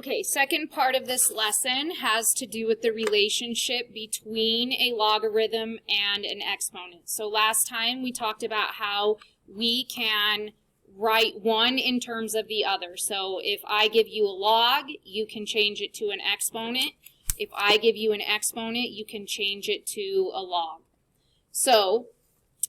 Okay, second part of this lesson has to do with the relationship between a logarithm and an exponent. So last time we talked about how we can write one in terms of the other. So if I give you a log, you can change it to an exponent. If I give you an exponent, you can change it to a log. So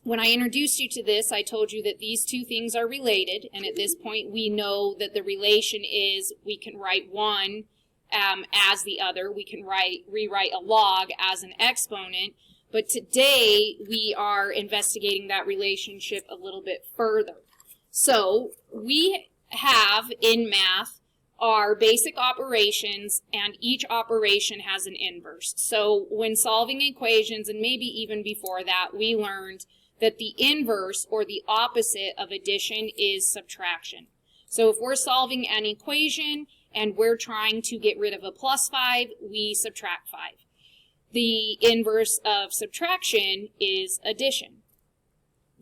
when I introduced you to this, I told you that these two things are related, and at this point we know that the relation is we can write one as the other. We can rewrite a log as an exponent, but today we are investigating that relationship a little bit further. So we have in math our basic operations, and each operation has an inverse. So when solving equations, and maybe even before that, we learned that the inverse, or the opposite of addition, is subtraction. So if we're solving an equation and we're trying to get rid of a plus 5, we subtract 5. The inverse of subtraction is addition.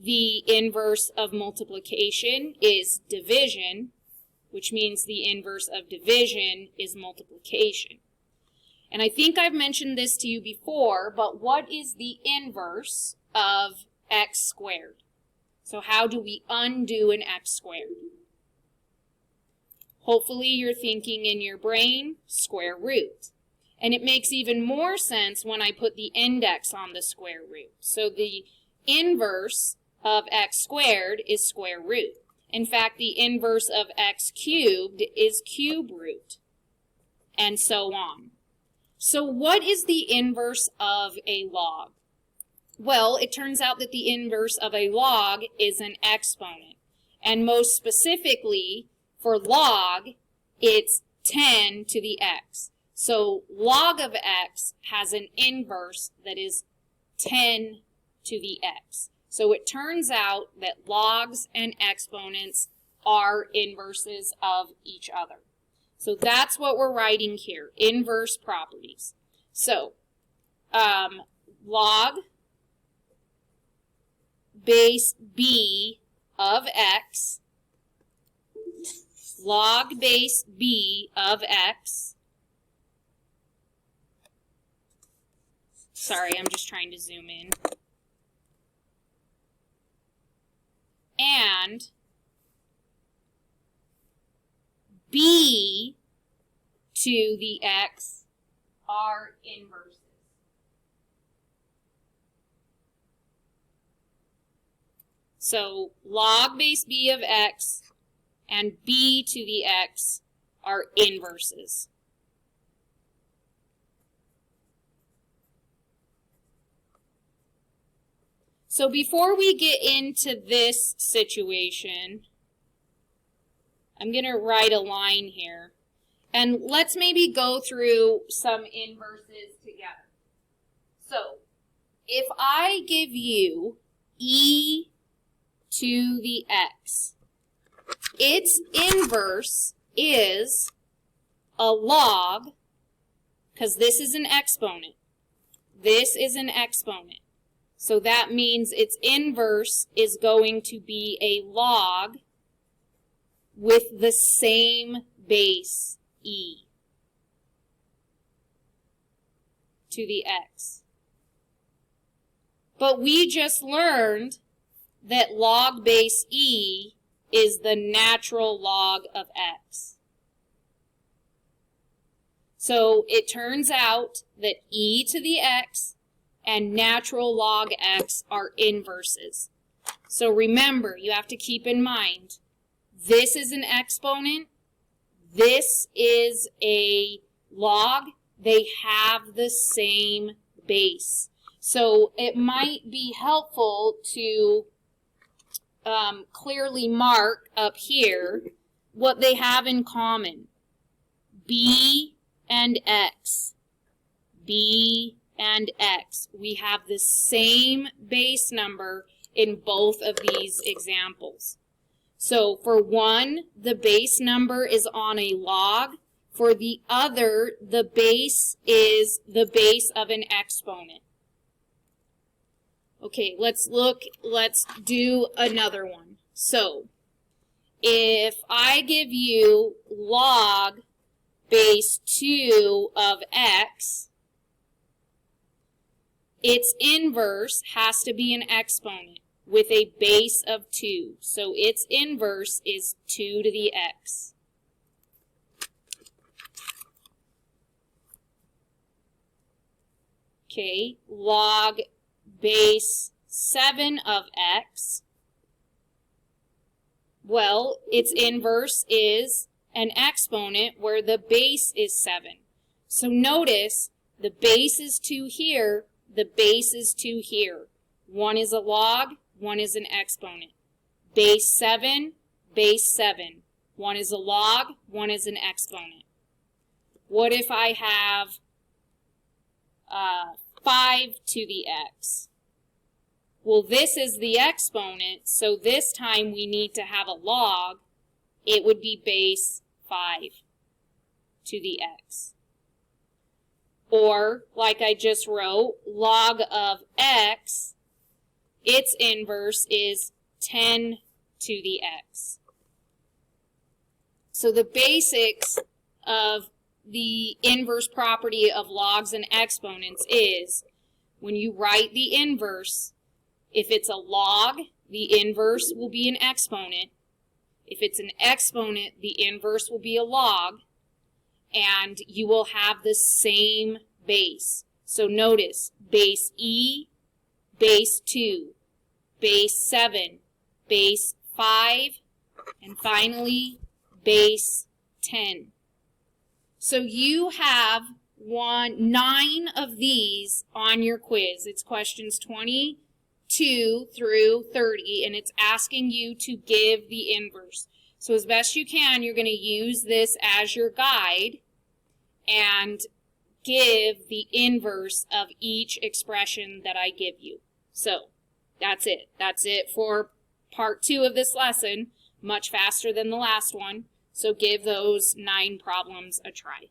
The inverse of multiplication is division, which means the inverse of division is multiplication. And I think I've mentioned this to you before, but what is the inverse of x squared? So how do we undo an x squared? Hopefully you're thinking in your brain, square root. And it makes even more sense when I put the index on the square root. So the inverse of x squared is square root. In fact, the inverse of x cubed is cube root, and so on. So what is the inverse of a log? Well, it turns out that the inverse of a log is an exponent. And most specifically, for log, it's 10 to the x. So log of x has an inverse that is 10 to the x. So it turns out that logs and exponents are inverses of each other. So that's what we're writing here, inverse properties. So log base b of x, log base b of x. Sorry, I'm just trying to zoom in. And b to the x are inverses. So log base b of x and b to the x are inverses. So before we get into this situation, I'm going to write a line here. And let's maybe go through some inverses together. So if I give you e to the x, its inverse is a log, because this is an exponent. This is an exponent. So that means its inverse is going to be a log with the same base, e, to the x. But we just learned that log base e is the natural log of x. So it turns out that e to the x and natural log x are inverses. So remember, you have to keep in mind, this is an exponent, this is a log, they have the same base. So it might be helpful to clearly mark up here what they have in common. B and x. B and x. We have the same base number in both of these examples. So for one, the base number is on a log. For the other, the base is the base of an exponent. Okay, let's do another one. So if I give you log base 2 of x, its inverse has to be an exponent with a base of 2. So its inverse is 2 to the x. Okay, log base 7 of x. Well, its inverse is an exponent where the base is 7. So notice the base is 2 here, the base is 2 here. One is a log, one is an exponent. Base 7, base 7. One is a log, one is an exponent. What if I have 5 to the x? Well, this is the exponent, so this time we need to have a log. It would be base 5 to the x. Or, like I just wrote, log of x, its inverse is 10 to the x. So the basics of the inverse property of logs and exponents is when you write the inverse, if it's a log, the inverse will be an exponent. If it's an exponent, the inverse will be a log, and you will have the same base. So notice, base E, base 2, base 7, base 5, and finally, base 10. So you have 9 of these on your quiz. It's questions 22 through 30, and it's asking you to give the inverse. So as best you can, you're going to use this as your guide and give the inverse of each expression that I give you. So that's it. That's it for part 2 of this lesson, much faster than the last one. So give those 9 problems a try.